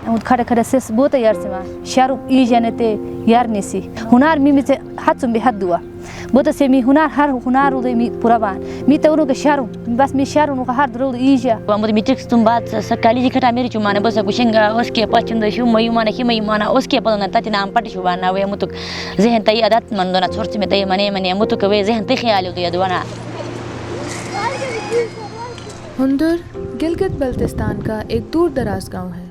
mut khada khada ses bota yarsima sharu ijanete yarnisi hunar mi mit hatsum bi haddua bota se mi hunar har hunar ude mi puraban mi tawru ka sharu bas mi sharu no har dro ija mud mitrix tum baat sarkali ji khata meri chumana bas kushinga uske pachunda shu mayumana himayumana uske palana tatina am pati shubana we mutuk zehen tay adat mandona chorti me tay mane mutuk we zehen tay khayal udu yadwana हुंदुर Gilgit Baltistan का एक दूर दराज गाँव है।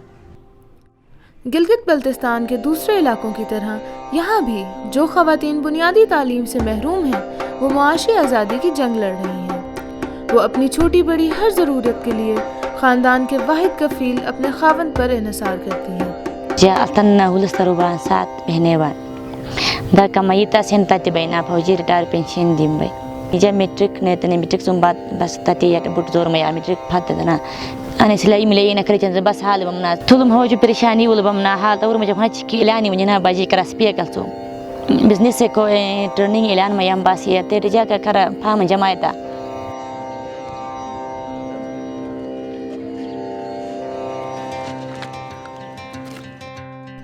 गिलगित बल्तिस्तान के दूसरे इलाकों की तरह यहाँ भी जो ख़वातीन बुनियादी तालीम से महरूम हैं वो मुआशी आज़ादी की जंग लड़ रही हैं। वो अपनी छोटी बड़ी हर ज़रूरत के लिए ख़ानदान के वाहिद कफ़ील अपने खावन पर इन्हिसार करती हैं। जातना हुलस्तरुबा सात बहने बार दा कमाईता सेंता बैना फौजी रिटायर पेंशन दिम भाई इजा मेट्रिक ने तने मेट्रिक सुंबात बस ताती या बुट जोर में या मेट्रिक फाते तना अने सिलाई मिले ना करे चंद बस हाल बमना तुलम हो जो परेशानी वल बमना हाल तौर में जब हना चिकिलानी मुझे बाजी AKRSP कलसो बिजनेस से को ट्रेनिंग ऐलान में यम बासी तेरे जा का करा फाम जमायता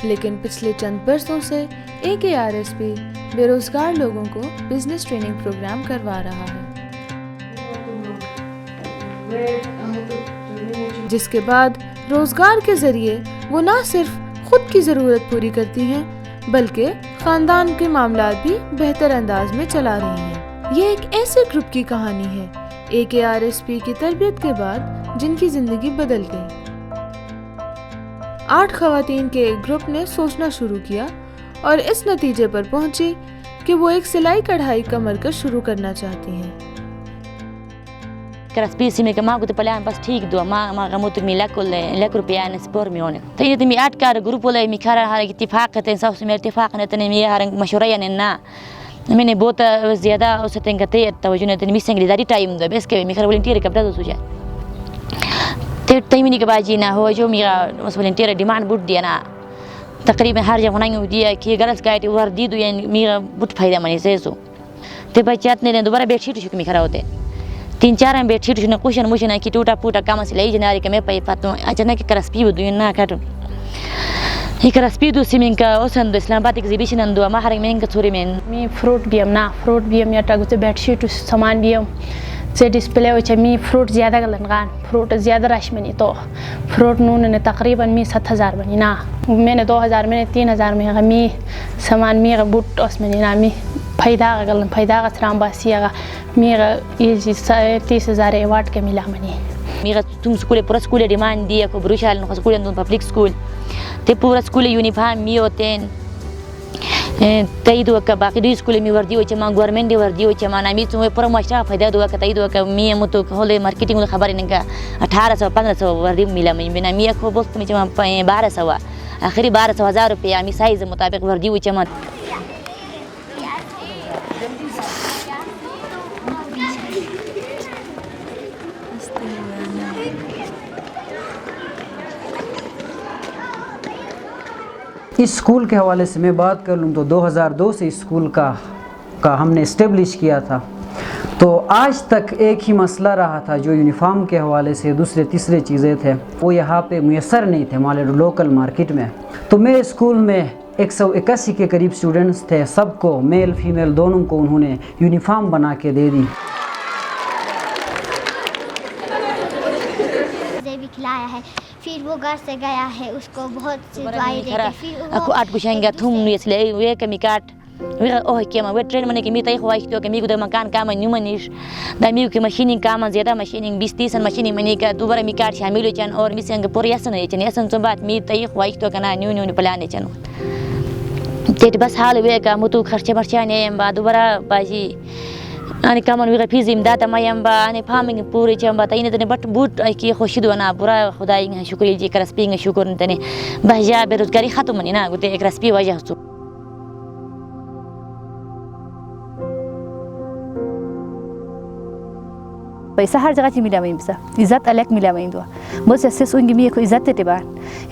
लेकिन पिछले चंद बरसों से AKRSP बेरोजगार लोगों को बिजनेस ट्रेनिंग प्रोग्राम करवा रहा है, जिसके बाद रोजगार के जरिए वो न सिर्फ खुद की ज़रूरत पूरी करती हैं बल्कि ख़ानदान के मामलात भी बेहतर अंदाज में चला रही हैं। ये एक ऐसे ग्रुप की कहानी है AKRSP की तरबियत के बाद जिनकी ज़िंदगी बदल गई। 8 ख़वातीन के एक ग्रुप ने सोचना शुरू किया और इस नतीजे पर पहुंची कि वो एक सिलाई कढ़ाई का मरकज़ शुरू करना चाहती हैं। AKRSP से मैं माँ को तो पहले बस ठीक दो माँ का मुझे मिला लाख रुपया ने स्पोर में होने तो ये तो मैं 8 का ग्रुप वाले मैं खा रहा है इत्तेफाक करते हैं सब मेरे इत्तेफाक ने तो मैं हर मशवरा या ना मैंने बहुत ज़्यादा उसे तंगते तवज्जो ने तो मैं संगीदारी टाइम दो बस के मैं खर वॉलंटियर कपड़ा दो सुझा तो टाइम के बाजी ना हो जो मेरा उस वॉलंटियर डिमांड बुट दिया ना तकरीबन हर जगह नहीं दिया कि गर्ल्स गाइड वर्दी दो यानी मेरा बहुत फायदा मनी से सो तो बच्चात ने दोबारा बेडशीट शुरू में खरा होते 3-4 बेडशीट शुरू कुशन मुशन की टूटा फूटा काम से ले जनारी के मैं पाई पाता हूँ अचानक AKRSP दो ना काटो AKRSP दो सिमिंग का ओसन दो इस्लामाबाद एग्जीबिशन अंदो महारंग में इनका छोरी में मी फ्रूट भी हम या टागुते बेडशीट सामान भी हम से डिस्प्ले हो मी फ्रूट ज़्यादा गलन फ्रूट ज़्यादा रश में नहीं तो फ्रूट नून ने तकरीबन मी 7,000 बनी ना मैंने 2,000 मैंने 3,000 में मी सामान मी बुट उस में ना मी फायदा का सराम बासिया मी ये 30,000 अवार्ड के मिला मनी मेरा तुम स्कूल पूरा स्कूल डिमांड दिया को ब्रुशाल नो स्कूल अंदर पब्लिक स्कूल ते पूरा स्कूल यूनिफॉर्म मी होते तई दो का बाकी दो स्कूल में वर्दी हो चमा गवर्नमेंट वर्दी हो चमा ना मी तुम्हें पूरा मास्टर फायदा दो का तई दो का मी मुतो होले मार्केटिंग खबर इनका 1800-1500 वर्दी मिला मैं बिना मी को बोलत में चमा 1200 आखिरी 12,000 रुपया मी साइज मुताबिक वर्दी हो चमा इस स्कूल के हवाले से मैं बात कर लूँ तो 2002 से इस स्कूल का हमने इस्टेब्लिश किया था। तो आज तक एक ही मसला रहा था जो यूनिफॉर्म के हवाले से दूसरे तीसरे चीज़ें थे वो यहाँ पे मुयसर नहीं थे हमारे लोकल मार्केट में। तो मेरे स्कूल में 181 के करीब स्टूडेंट्स थे, सबको मेल फीमेल दोनों को उन्होंने यूनिफॉर्म बना के दे दी। खिलाया है फिर वो घर से गया है उसको बहुत सी दवाई देके फिर aku at kushanga thum nisle we kamikat we oh kema we train mane kimi tai khwaish to kimi guda makan kama nyumanish da mi ki machining kama zyada machining 20-30 machining mane ka dobara mi kat shamil ho chan aur mi sang por yasan ho chan yasan to baat mi tai khwaish to kana nyu plan chan tet bas hal we ka mutu kharche marchane ba dobara baji आणि कामन विगा fees इमदाद मायंबा आणि farming पूरे चंबा ताईने तने but boot की खुशी दुआना पूरा खुदाई शुक्रिया जी AKRSP शुक्र तने बहजा बेरोजगारी खत्म मनी ना गुते AKRSP वजह से पैसा हर जगह मिला मैं bisa इज्जत अलग मिला मैं दो बस ऐसे सुनगी मी को इज्जत ते बान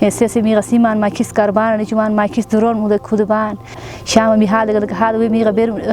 ऐसे से मी सीमान मा किस कारबान चुमान मा किस दुरोन मुद खुद बान शाम मी हाल वे मी गबेर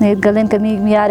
गलन कमी मी यार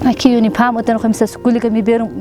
Aqui uniform utan khamsa skuli ka mi berum